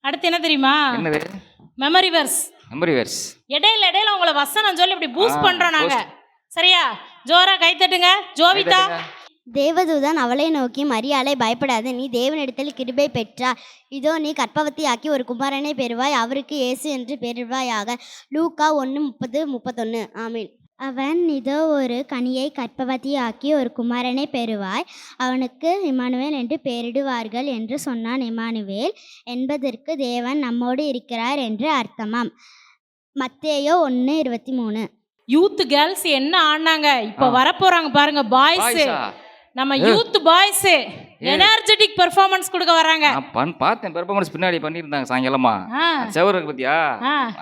அடுத்து என்ன தெரியுமா? என்னது? Memory verse. Memory verse. இடையில இடையில உங்களை வசனம் சொல்லி இப்படி பூஸ்ட் பண்றோம் நாங்க. சரியா? ஜோரா கை தட்டுங்க. ஜோவிதா. தேவதூதன் அவளை நோக்கி, மரியாளை, பயப்படாது, நீ தேவனிடத்தில் கிருபை பெற்றாய். இதோ நீ கர்ப்பவதியாக்கி ஒரு குமாரனை பெறுவாய், அவருக்கு இயேசு என்று பெறுவாயாக. லூக்கா 1:30-31. ஆமீன். அவன் இதோ ஒரு கனியை கர்ப்பவதியாக்கி ஒரு குமாரனை பெறுவாய், அவனுக்கு இம்மானுவேல் என்று பெயரிடுவார்கள் என்று சொன்னான். இம்மானுவேல் என்பதற்கு தேவன் நம்மோடு இருக்கிறார் என்று அர்த்தமாம். மத்தேயு 1:23. யூத் கேர்ள்ஸ் என்ன ஆனாங்க, இப்ப வரப்போறாங்க பாருங்க பாய்ஸ். நம்ம யூத் பாய்ஸ் எனர்ஜெட்டிக் பெர்ஃபார்மன்ஸ் கொடுக்க வராங்க. பார்த்தேன் பெர்ஃபார்மன்ஸ் பின்னாடி பண்ணியிருந்தாங்க சாயங்காலமா. செவருக்கு பத்தியா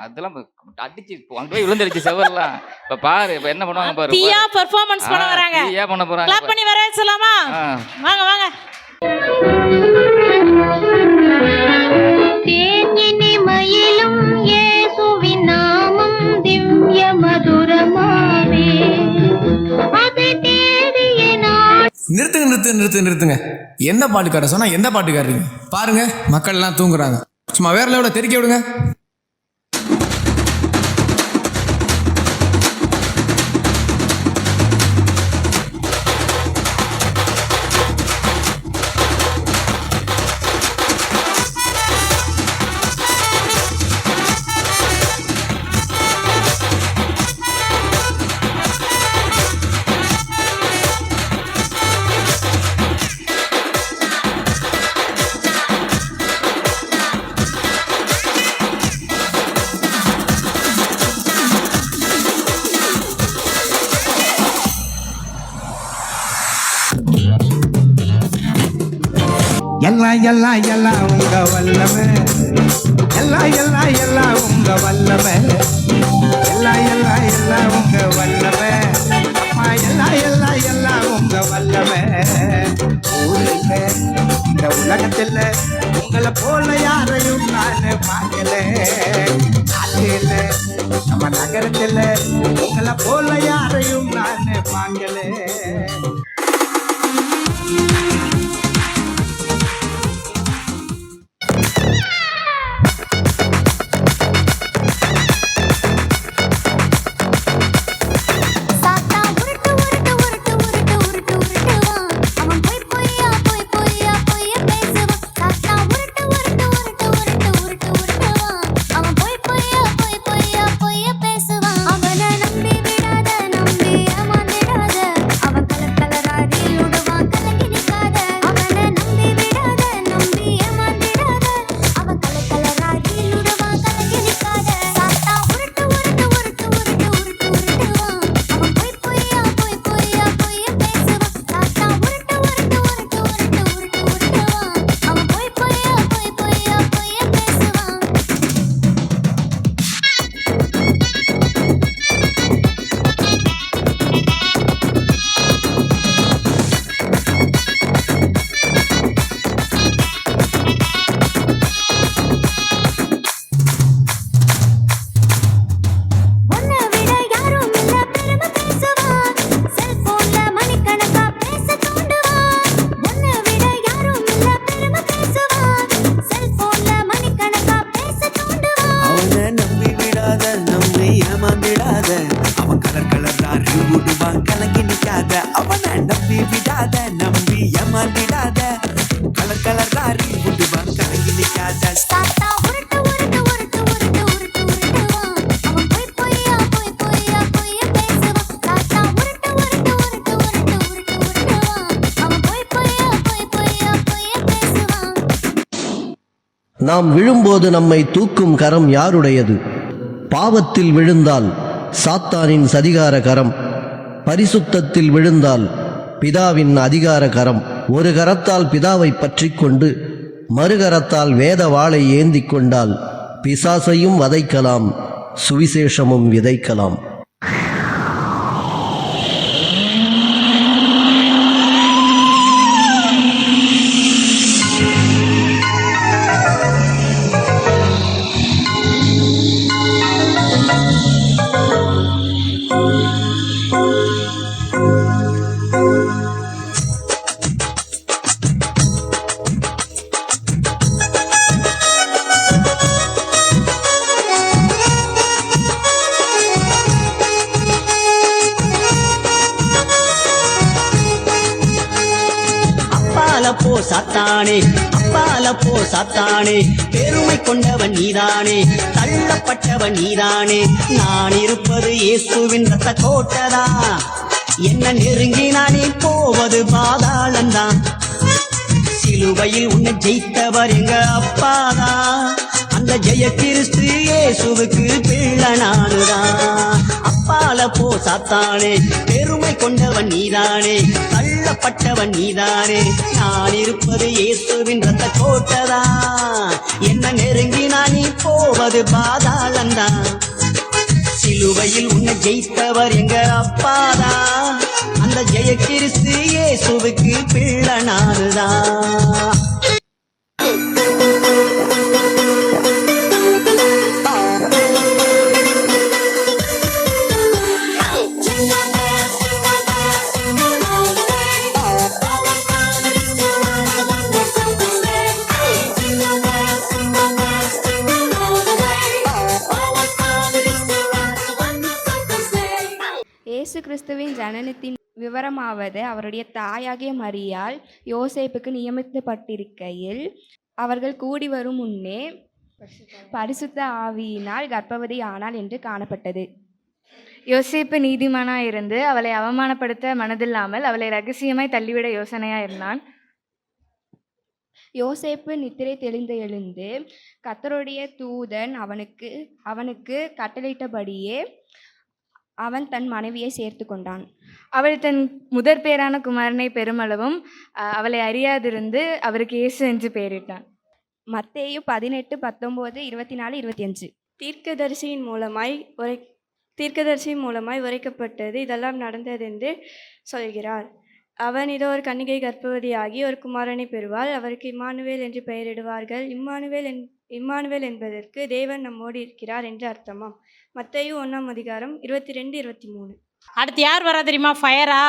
அதெல்லாம் அடிச்சு அங்க போய் விழுந்துருச்சு செவர்லாம். இப்ப பாரு இப்ப என்ன பண்ணுவாங்க பாரு. தீயா பெர்ஃபார்மன்ஸ் பண்ண வராங்க. தீயா பண்ண போறாங்க. கிளாப் பண்ணி வர சொல்லலாமா? வாங்க வாங்க. தேனினி மயிலும் இயேசுவின் நாமம் திவ்ய மதுரமாவே அதை தேடிய நான். நிறுத்துங்க. என்ன பாட்டுக்கார சொன்னா எந்த பாட்டுக்காரீங்க பாருங்க. மக்கள் எல்லாம் தூங்குறாங்க. சும்மா வேற லெவலில் தெரிக்க விடுங்க. எல்லாம் உங்க வல்லமே, எல்லாம் உங்க வல்லமே, எல்லாம் உங்க வல்லமே, அப்பா எல்லாம் உங்க வல்லமே. ஊரில் இந்த உலகத்தில் உங்களை போல யாரையும் நான் பார்க்கல. நாட்டில் நம்ம நகரத்தில் உங்களை போல யாரையும் நான் பார்க்கல. நாம் விழும்போது நம்மை தூக்கும் கரம் யாருடையது? பாவத்தில் விழுந்தால் சாத்தானின் சதிகார கரம், பரிசுத்தத்தில் விழுந்தால் பிதாவின் அதிகார கரம். ஒரு கரத்தால் பிதாவை பற்றி கொண்டு மறுகரத்தால் வேத வாளை ஏந்தி கொண்டால் பிசாசையும் வதைக்கலாம், சுவிசேஷமும் விதைக்கலாம். சாத்தானே, அப்பால போ சாத்தானே, பெருமை கொண்டவன் நீதானே, தள்ளப்பட்டவன் நீதானே. நான் இருப்பது இயேசுவின் ரத்த கோட்டதா, என்ன நெருங்கி நானே போவது பாதாளந்தான். சிலுவையில் உன்னை ஜெயித்தவர் எங்க அப்பாதா, அந்த ஜெய கிறிஸ்து இயேசுவுக்கு பிள்ளை நானுதான். அப்பால போ சாத்தானே, பெருமை கொண்டவன் நீதானே, தள்ளப்பட்டவன் நீதானே. நான் இருப்பது இயேசுவின் ரத்த கோட்டதா, என்ன நெருங்கி நானே போவது பாதாளந்தான். சிலுவையில் உன்னை ஜெயித்தவர் எங்க அப்பாதா, அந்த ஜெய கிறிஸ்து இயேசுவுக்கு பிள்ளை நானுதான். இயேசு கிறிஸ்துவின் ஜனனத்தின் விவரமாவது, அவருடைய தாயாகிய மரியாள் யோசேப்புக்கு நியமிக்கப்பட்டிருக்கையில் அவர்கள் கூடி வரும் முன்னே பரிசுத்த ஆவியினால் கர்ப்பவதி ஆனாள் என்று காணப்பட்டது. யோசேப்பு நீதிமானாயிருந்து அவளை அவமானப்படுத்த மனதில்லாமல் அவளை ரகசியமாய் தள்ளிவிட யோசனையாயிருந்தான். யோசேப்பு நித்திரை தெளிந்து எழுந்து கர்த்தருடைய தூதன் அவனுக்கு கட்டளையிட்டபடியே அவன் தன் மனைவியை சேர்த்து கொண்டான். அவள் தன் முதற் பேரான குமாரனை பெருமளவும் அவளை அறியாதிருந்து அவருக்கு இயேசு என்று பெயரிட்டான். மத்தேயு 18, 19, 24, 25. தீர்க்கதரிசியின் மூலமாய் உரைக்கப்பட்டது இதெல்லாம் நடந்ததென்று சொல்கிறார். அவன் இதோ ஒரு கன்னிகை கர்ப்பவதியாகி ஒரு குமாரனை பெறுவாள், அவருக்கு இம்மானுவேல் என்று பெயரிடுவார்கள். இம்மானுவேல் என்பதற்கு தேவன் நம்மோடு இருக்கிறார் என்று அர்த்தமாம். மத்தேயு 1:22-23. அடுத்து யார் வரா தெரியுமா? ஃபயரா?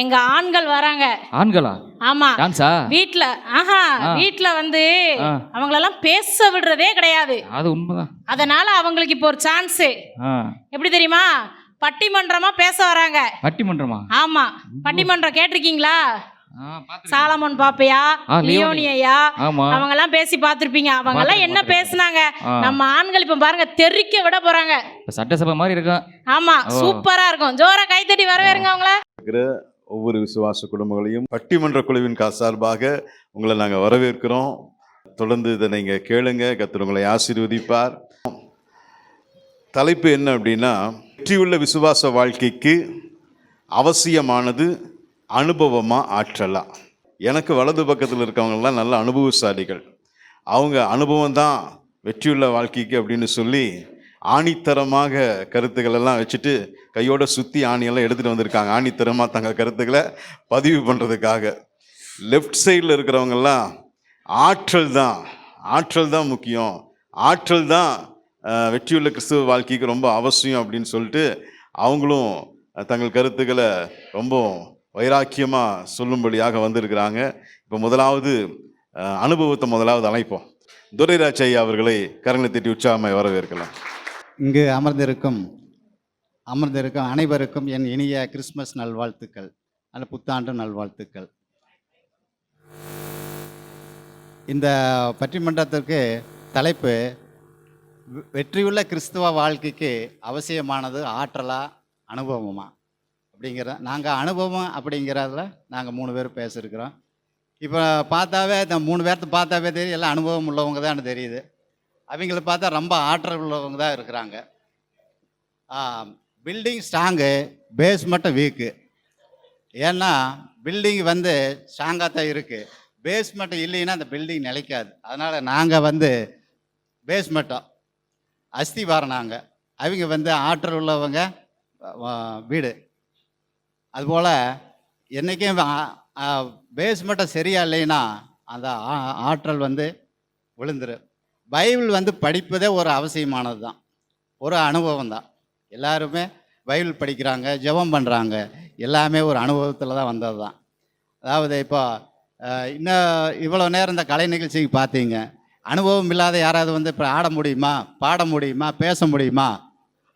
எங்க ஆண்கள் வராங்க. ஆண்களா? ஆமா. டான்ஸா? வீட்ல வந்து அவங்களெல்லாம் பேச விடுறதே கிடையாது. அது உண்மைதான். அதனால அவங்களுக்கு இப்போ ஒரு சான்ஸ். எப்படி தெரியுமா? பட்டிமன்றமா பேச வராங்க. பட்டிமன்றமா? ஆமா, பட்டிமன்றம் கேட்டிருக்கீங்களா? சாலமோன் பாப்பையா, லியோனியா, அவங்க எல்லாம் பேசி பார்த்திருப்பீங்க. அவங்க எல்லாம் என்ன பேசுனாங்க? நம்ம ஆண்கள் இப்ப பாருங்க தெறிக்க விட போறாங்க. சட்டசபை மாதிரி இருக்கும். ஆமா, சூப்பரா இருக்கும். ஜோரா கைத்தட்டி வரவேறுங்க அவங்கள. ஒவ்வொரு விசுவாச குடும்பங்களையும் பட்டிமன்ற குழுவின் சார்பாக உங்களை நாங்கள் வரவேற்கிறோம். தொடர்ந்து இதை நீங்கள் கேளுங்க, கர்த்தர் உங்களை ஆசீர்வதிப்பார். தலைப்பு என்ன அப்படின்னா, வெற்றியுள்ள விசுவாச வாழ்க்கைக்கு அவசியமானது அனுபவமா ஆற்றலா? எனக்கு வலது பக்கத்தில் இருக்கவங்கெல்லாம் நல்ல அனுபவசாலிகள். அவங்க அனுபவம் தான் வெற்றியுள்ள வாழ்க்கைக்கு அப்படின்னு சொல்லி ஆணித்தரமாக கருத்துக்கள் எல்லாம் வச்சுட்டு கையோட சுற்றி ஆணியெல்லாம் எடுத்துகிட்டு வந்திருக்காங்க, ஆணித்தரமாக தங்கள் கருத்துக்களை பதிவு பண்ணுறதுக்காக. லெஃப்ட் சைடில் இருக்கிறவங்கெல்லாம் ஆற்றல் தான் முக்கியம், ஆற்றல் தான் வெற்றியுள்ள கிறிஸ்துவ வாழ்க்கைக்கு ரொம்ப அவசியம் அப்படின்னு சொல்லிட்டு அவங்களும் தங்கள் கருத்துக்களை ரொம்ப வைராக்கியமாக சொல்லும்படியாக வந்திருக்கிறாங்க. இப்போ முதலாவது அனுபவத்தை அழைப்போம். துரைராஜ் ஐயா அவர்களை கரங்களை தட்டி உற்சாகமாக வரவேற்கலாம். இங்கு அமர்ந்திருக்கும் அனைவருக்கும் என் இனிய கிறிஸ்மஸ் நல்வாழ்த்துக்கள், அல்ல புத்தாண்டு நல்வாழ்த்துக்கள். இந்த பட்டிமன்றத்திற்கு தலைப்பு வெற்றியுள்ள கிறிஸ்துவ வாழ்க்கைக்கு அவசியமானது ஆற்றலா அனுபவமா அப்படிங்கிற. நாங்கள் அனுபவம் அப்படிங்கிறதுல நாங்கள் 3 பேர் பேசியிருக்கிறோம். இப்போ பார்த்தாவே இந்த 3 பேர்த்த பார்த்தாவே தெரியும், எல்லாம் அனுபவம் உள்ளவங்க தான் தெரியுது. அவங்கள பார்த்தா ரொம்ப ஆற்றல் உள்ளவங்க தான் இருக்கிறாங்க. பில்டிங் ஸ்ட்ராங்கு, பேஸ் மட்டும் வீக்கு. ஏன்னா பில்டிங் வந்து ஸ்ட்ராங்காக தான் இருக்குது, பேஸ் மட்டும் இல்லைன்னா அந்த பில்டிங் நிலைக்காது. அதனால் நாங்கள் பேஸ் மட்டும் அஸ்தி வாரம். நாங்கள் அவங்க ஆற்றல் உள்ளவங்க வீடு. அதுபோல் என்றைக்கும் பேஸ் மட்டும் சரியா இல்லைன்னா அந்த ஆற்றல் விழுந்துடும். பைபிள் படிப்பதே ஒரு அவசியமானது தான், ஒரு அனுபவம் தான். எல்லாருமே பைபிள் படிக்கிறாங்க, ஜெபம் பண்ணுறாங்க, எல்லாமே ஒரு அனுபவத்தில் தான் வந்தது தான். அதாவது இப்போ இன்னும் இவ்வளோ நேரம் இந்த கலை நிகழ்ச்சிக்கு பார்த்தீங்க, அனுபவம் இல்லாத யாராவது இப்போ ஆட முடியுமா, பாட முடியுமா, பேச முடியுமா?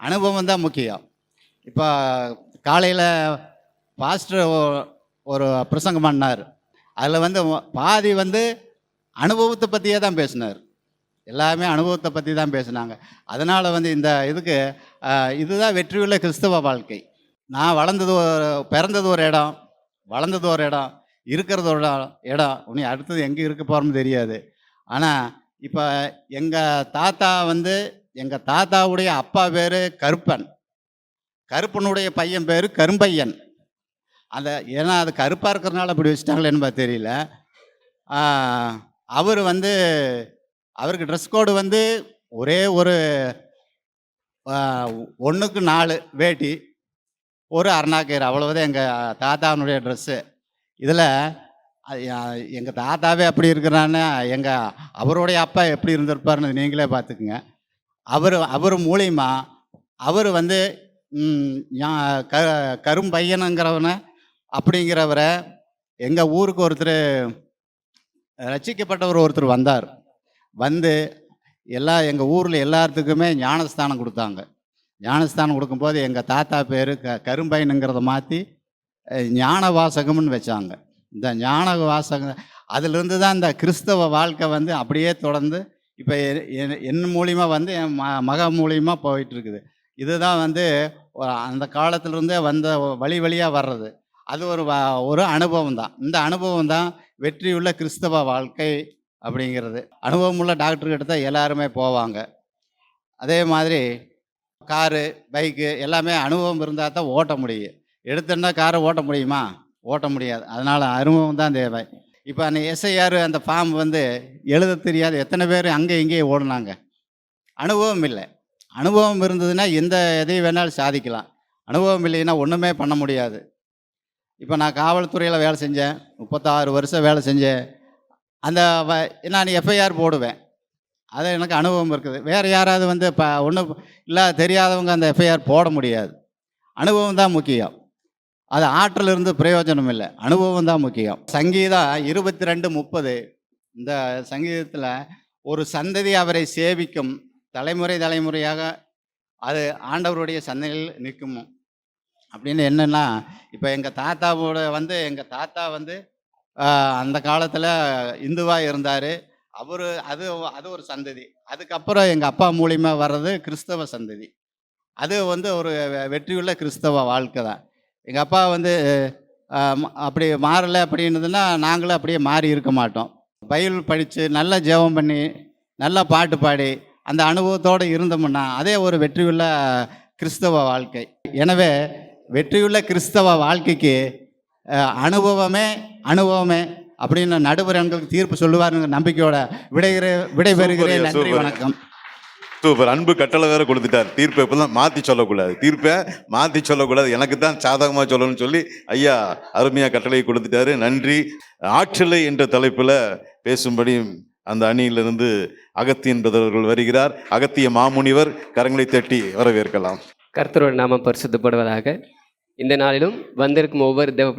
அனுபவம் தான் முக்கியம். இப்போ காலையில் பாஸ்டர் ஒரு பிரசங்கம் பண்ணார். அதில் வந்து பாதி வந்து அனுபவத்தை பற்றியே தான் பேசினார். எல்லாமே அனுபவத்தை பற்றி தான் பேசினாங்க. அதனால் வந்து இந்த இதுக்கு இதுதான் வெற்றியுள்ள கிறிஸ்தவ வாழ்க்கை. நான் பிறந்தது ஒரு இடம், வளர்ந்தது ஒரு இடம், இருக்கிறது ஒரு இடம், உனி அடுத்தது எங்கே இருக்க போகிறோம்னு தெரியாது. ஆனால் இப்போ எங்கள் தாத்தாவுடைய அப்பா பேர் கருப்பன், கருப்பனுடைய பையன் பேர் கரும்பையன். ஏன்னா அது கருப்பாக இருக்கிறதுனால அப்படி வச்சுட்டாங்களேன்னு தெரியல. அவர் வந்து அவருக்கு ட்ரெஸ் கோடு வந்து ஒரே ஒரு 1க்கு 4 வேட்டி, ஒரு அருணாக்கயிறு, அவ்வளவுதான் எங்கள் தாத்தாவுடைய ட்ரெஸ்ஸு. இதில் எங்கள் தாத்தாவே அப்படி இருக்கிறான்னு அவருடைய அப்பா எப்படி இருந்திருப்பாருன்னு நீங்களே பார்த்துக்குங்க. அவர் மூலியமா அவர் வந்து கரும்பையனுங்கிறவனை அப்படிங்கிறவரை எங்கள் ஊருக்கு ரட்சிக்கப்பட்டவர் வந்தார். வந்து எங்கள் ஊரில் எல்லாத்துக்குமே ஞானஸ்தானம் கொடுத்தாங்க. ஞானஸ்தானம் கொடுக்கும்போது எங்கள் தாத்தா பேர் கரும்பையனுங்கிறத மாற்றி ஞான வாசகம்னு வச்சாங்க. இந்த ஞான வாசகம் அதிலிருந்து தான் இந்த கிறிஸ்தவ வாழ்க்கை வந்து அப்படியே தொடர்ந்து இப்போ என் மூலிமா வந்து என் மக மூலிமா போயிட்டுருக்குது. இதுதான் வந்து அந்த காலத்திலிருந்தே வந்த வழியாக வர்றது. அது ஒரு அனுபவம் தான். இந்த அனுபவம் தான் வெற்றியுள்ள கிறிஸ்தவ வாழ்க்கை அப்படிங்கிறது. அனுபவமுள்ள டாக்டர்கிட்ட தான் எல்லாருமே போவாங்க. அதே மாதிரி காரு, பைக்கு எல்லாமே அனுபவம் இருந்தால் தான் ஓட்ட முடியும். எடுத்துன்னா காரை ஓட்ட முடியுமா? ஓட்ட முடியாது. அதனால் அனுபவம் தான் தேவை. இப்போ அந்த எஸ்ஐஆர் அந்த ஃபார்ம் வந்து எழுத தெரியாது எத்தனை பேர் அங்கே இங்கேயே ஓடினாங்க? அனுபவம் இல்லை. அனுபவம் இருந்ததுன்னா எந்த எதையும் வேணாலும் சாதிக்கலாம். அனுபவம் இல்லைன்னா ஒன்றுமே பண்ண முடியாது. இப்போ நான் காவல்துறையில் வேலை செஞ்சேன், 36 வருஷம் வேலை செஞ்சேன். நான் எஃப்ஐஆர் போடுவேன், அது எனக்கு அனுபவம் இருக்குது. வேறு யாராவது வந்து ஒன்றும் இல்லை தெரியாதவங்க அந்த எஃப்ஐஆர் போட முடியாது. அனுபவம் தான் முக்கியம். அது ஆற்றல் இருந்து பிரயோஜனம் இல்லை, அனுபவம் தான் முக்கியம். சங்கீதம் 22:30 இந்த சங்கீதத்தில் ஒரு சந்ததி அவரை சேவிக்கும், தலைமுறையாக அது ஆண்டவருடைய சந்ததியில் நிற்கும் அப்படின்னு. என்னென்னா இப்போ எங்கள் தாத்தா வந்து அந்த காலத்தில் இந்துவாக இருந்தார். அது ஒரு சந்ததி. அதுக்கப்புறம் எங்கள் அப்பா மூலியமாக வர்றது கிறிஸ்தவ சந்ததி. அது வந்து ஒரு வெற்றியுள்ள கிறிஸ்தவ வாழ்க்கை தான். எங்கள் அப்பா வந்து அப்படி மாறலை அப்படின்னதுன்னா நாங்களும் அப்படியே மாறி இருக்க மாட்டோம். பைபிள் படித்து நல்லா ஜெபம் பண்ணி நல்லா பாட்டு பாடி அந்த அனுபவத்தோடு இருந்தோம்னா அதே ஒரு வெற்றியுள்ள கிறிஸ்தவ வாழ்க்கை. எனவே வெற்றியுள்ள கிறிஸ்தவ வாழ்க்கைக்கு அனுபவமே அப்படின்னு நடுவர் எங்களுக்கு தீர்ப்பு சொல்லுவாருங்க நம்பிக்கையோட விடைபெறுகிறேன். நன்றி, வணக்கம். சூப்பர். அன்பு கட்டளை வேற கொடுத்துட்டார். தீர்ப்பை இப்போதான் மாற்றி சொல்லக்கூடாது, தீர்ப்பை மாற்றி சொல்லக்கூடாது, எனக்கு தான் சாதகமாக சொல்லணும்னு சொல்லி ஐயா அருமையாக கட்டளையை கொடுத்துட்டாரு. நன்றி. ஆற்றலை என்ற தலைப்பில் பேசும்படி அந்த அணியிலிருந்து அகத்தியன் என்பவர்கள் வருகிறார். அகத்திய மாமுனிவர் கரங்களை தட்டி வரவேற்கலாம். கர்த்தரோட நாமம் பரிசுத்தப்படுவதாக. இந்த நாளிலும் வந்திருக்கும் ஒவ்வொரு தேவ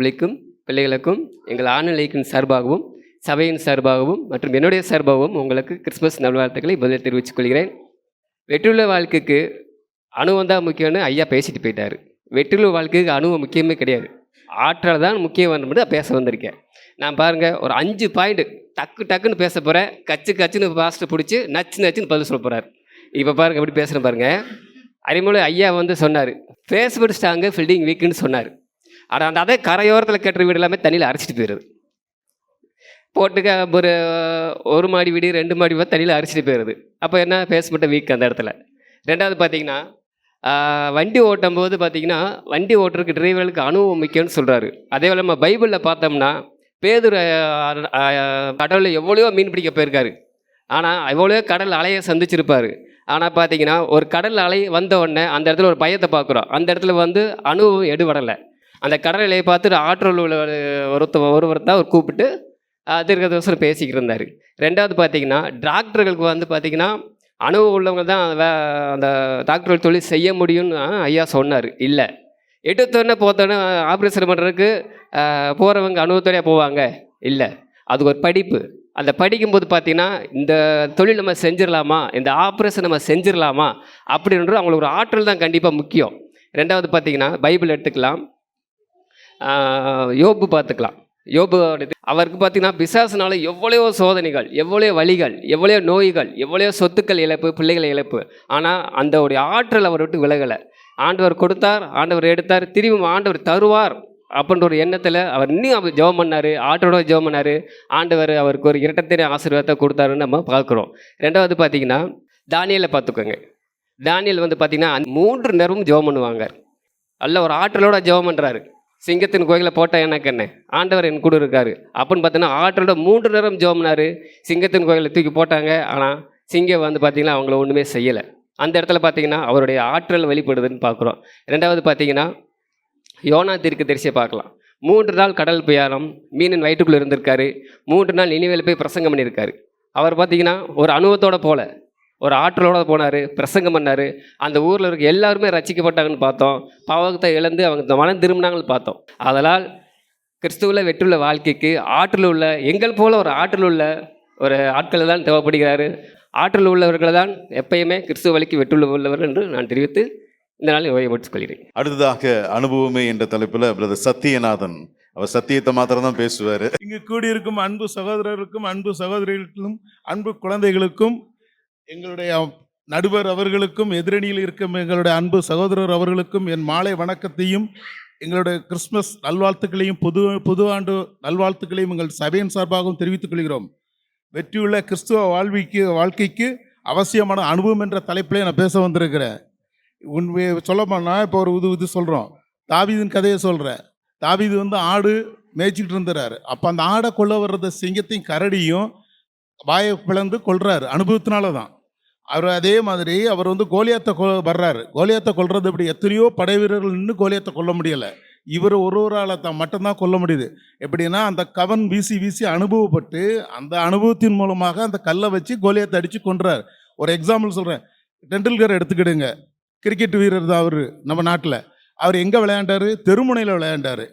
பிள்ளைகளுக்கும் எங்கள் ஆன்லைன் சார்பாகவும் சபையின் சார்பாகவும் மற்றும் என்னுடைய சார்பாகவும் உங்களுக்கு கிறிஸ்மஸ் நல்வாழ்த்துக்களை பதில் தெரிவித்துக் கொள்கிறேன். வெற்றியுள்ள வாழ்க்கைக்கு அனுபவம் தான் முக்கியம்னு ஐயா பேசிட்டு போயிட்டார். வெற்றியுள்ள வாழ்க்கைக்கு அனுபவம் முக்கியமே கிடையாது, ஆற்றல் தான் முக்கியம் மட்டும் பேச வந்திருக்கேன். நான் பாருங்கள் ஒரு 5 பாயிண்ட் டக்குன்னு பேச போகிறேன். கச்சுன்னு பாஸ்ட்டை பிடிச்சி நச்சுன்னு பதில் சொல்ல போகிறார். இப்போ பாருங்கள் எப்படி பேசுகிறேன் பாருங்கள். அறிமுறை ஐயா வந்து சொன்னார் ஃபேஸ்புக் ஸ்ட்ராங்கு ஃபீல்டிங் வீக்குன்னு சொன்னார். ஆனால் அதே கரையோரத்தில் கட்டுற வீடு எல்லாமே தண்ணியில் அரைச்சிட்டு போயிடுது. போட்டுக்க ஒரு மாடி வீடு 2 மாடி வீடு தண்ணியில் அரைச்சிட்டு போயிடுது. அப்போ என்ன ஃபேஸ்புட்டை வீக் அந்த இடத்துல. ரெண்டாவது பார்த்திங்கன்னா வண்டி ஓட்டும் போது பார்த்திங்கன்னா வண்டி ஓட்டுறதுக்கு டிரைவர்களுக்கு அனுபவம் முக்கியம்னு சொல்கிறாரு. அதே போல் நம்ம பைபிளில் பார்த்தோம்னா பேதுரு கடலில் எவ்வளோ மீன் பிடிக்க போயிருக்காரு. ஆனால் எவ்வளோ கடல் அலையை சந்திச்சிருப்பார். ஆனால் பார்த்தீங்கன்னா ஒரு கடல் அலை வந்த உடனே அந்த இடத்துல ஒரு பயத்தை பார்க்குறோம். அந்த இடத்துல வந்து அனுபவம் எடுபடலை. அந்த கடல் அலையை பார்த்துட்டு ஆற்றல் உள்ள ஒருவர் தான் கூப்பிட்டு தீர்க்கதரிசனம் பேசிக்கிட்டு இருந்தார். ரெண்டாவது பார்த்தீங்கன்னா டாக்டர்களுக்கு வந்து பார்த்திங்கன்னா அனுபவம் உள்ளவங்க தான் அந்த டாக்டர்கள் தொழில் செய்ய முடியும்னு ஐயா சொன்னார். இல்லை, எடுத்தோடனே போத்தோடனே ஆப்ரேஷன் பண்ணுறதுக்கு போகிறவங்க அனுபவத்தோடையாக போவாங்க? இல்லை, அது ஒரு படிப்பு. அந்த படிக்கும்போது பார்த்திங்கன்னா இந்த தொழில் நம்ம செஞ்சிடலாமா, இந்த ஆப்ரேஷன் நம்ம செஞ்சிடலாமா அப்படின்றது அவங்களுக்கு ஒரு ஆற்றல் தான் கண்டிப்பாக முக்கியம். ரெண்டாவது பார்த்திங்கன்னா பைபிள் எடுத்துக்கலாம், யோபு பார்த்துக்கலாம். யோபு அவருக்கு பார்த்தீங்கன்னா பிசாசுனால எவ்வளையோ சோதனைகள், எவ்வளையோ வலிகள், எவ்வளையோ நோய்கள், எவ்வளையோ சொத்துக்கள் இழப்பு, பிள்ளைகள் இழப்பு. ஆனால் அந்த ஒரு ஆற்றல் அவர் விட்டு விலகலை. ஆண்டவர் கொடுத்தார், ஆண்டவர் எடுத்தார், திரும்பி ஆண்டவர் தருவார் அப்படின்ற ஒரு எண்ணத்தில் அவர் இன்னும் அவர் ஜெபம் பண்ணார், ஆற்றோட ஜெபம் பண்ணார். ஆண்டவர் அவருக்கு ஒரு இரட்டத்தினை ஆசீர்வாதத்தை கொடுத்தாருன்னு நம்ம பார்க்குறோம். ரெண்டாவது பார்த்தீங்கன்னா தானியேலை பார்த்துக்கோங்க. தானியேல் வந்து பார்த்தீங்கன்னா 3 நேரமும் ஜெபம் பண்ணுவாங்க. அல்ல ஒரு ஆற்றலோட ஜெபம் பண்ணுறாரு. சிங்கத்தின் கோயிலில் போட்டால் எனக்கு என்ன, ஆண்டவர் என் கூட இருக்காரு அப்படின்னு பார்த்தீங்கன்னா ஆற்றலோட 3 நேரம் ஜெபம் பண்ணார். சிங்கத்தின் கோயிலில் தூக்கி போட்டாங்க, ஆனால் சிங்கம் வந்து பார்த்திங்கன்னா அவங்கள ஒன்றுமே செய்யலை. அந்த இடத்துல பார்த்தீங்கன்னா அவருடைய ஆற்றல் வெளிப்படுதுன்னு பார்க்குறோம். ரெண்டாவது பார்த்தீங்கன்னா யோனா தீர்க்கதரிசியை பார்க்கலாம். 3 நாள் கடல் பிரயாணம், மீனின் வயிற்றுக்குள்ளே இருந்திருக்காரு. 3 நாள் நினிவேல போய் பிரசங்கம் பண்ணியிருக்காரு. அவர் பார்த்தீங்கன்னா ஒரு அனுபவத்தோட போல, ஒரு ஆற்றலோட போனார், பிரசங்கம் பண்ணார். அந்த ஊரில் இருக்க எல்லாருமே ரசிக்கப்பட்டாங்கன்னு பார்த்தோம். பாவத்தை இழந்து அவங்க மனம் திரும்பினாங்கன்னு பார்த்தோம். அதனால் கிறிஸ்துவில் வெற்றுள்ள வாழ்க்கைக்கு ஆற்றல் உள்ள எங்கள் போல ஒரு ஆற்றல் உள்ள ஒரு ஆட்களை தான் தேவைப்படுகிறாரு. ஆற்றல் உள்ளவர்கள் தான் எப்பயுமே கிறிஸ்துவ வழிக்கு வெற்றுள்ள உள்ளவர் என்று நான் தெரிவித்து இந்த நாளில் ஓய்வுபடுத்திக் கொள்கிறேன். அடுத்ததாக அனுபவமே என்ற தலைப்பில் பிரதர் சத்தியநாதன், அவர் சத்தியத்தை மாத்திரம் தான் பேசுவார். இங்கு கூடியிருக்கும் அன்பு சகோதரருக்கும் அன்பு சகோதரிகளுக்கும் அன்பு குழந்தைகளுக்கும் எங்களுடைய நடுவர் அவர்களுக்கும் எதிரணியில் இருக்கும் எங்களுடைய அன்பு சகோதரர் அவர்களுக்கும் என் மாலை வணக்கத்தையும் எங்களுடைய கிறிஸ்மஸ் நல்வாழ்த்துக்களையும் புது ஆண்டு நல்வாழ்த்துக்களையும் எங்கள் சபையின் சார்பாகவும் தெரிவித்துக் கொள்கிறோம். வெற்றியுள்ள கிறிஸ்துவ வாழ்க்கைக்கு அவசியமான அனுபவம் என்ற தலைப்பிலே நான் பேச வந்திருக்கிறேன். உண்மையை சொல்ல போனால் இப்போ ஒரு இது சொல்கிறோம், தாவீதின் கதையை சொல்கிறேன். தாவீது வந்து ஆடு மேய்ச்சிக்கிட்டு இருந்துறாரு. அப்போ அந்த ஆடை கொள்ள வர்றத சிங்கத்தையும் கரடியும் வாயை பிளந்து கொள்றாரு, அனுபவத்தினால தான். அவர் அதே மாதிரி அவர் வந்து கோலியாத்தை வர்றாரு. கோலியாத்தை கொல்றது எப்படி, எத்தனையோ படை வீரர்கள் நின்று கோலியாத்தை கொல்ல முடியலை. இவர் ஒரு ஆளை தான் மட்டும்தான் கொல்ல முடியுது. எப்படின்னா அந்த கவன் வீசி வீசி அனுபவப்பட்டு அந்த அனுபவத்தின் மூலமாக அந்த கல்லை வச்சு கோலியாத்தை அடித்து கொன்றார். ஒரு எக்ஸாம்பிள் சொல்கிறேன், டெண்டுல்கர் எடுத்துக்கிடுங்க, கிரிக்கெட் வீரர் தான் அவர். நம்ம நாட்டில் அவர் எங்கே விளையாண்டார், தெருமுனையில் விளையாண்டார்.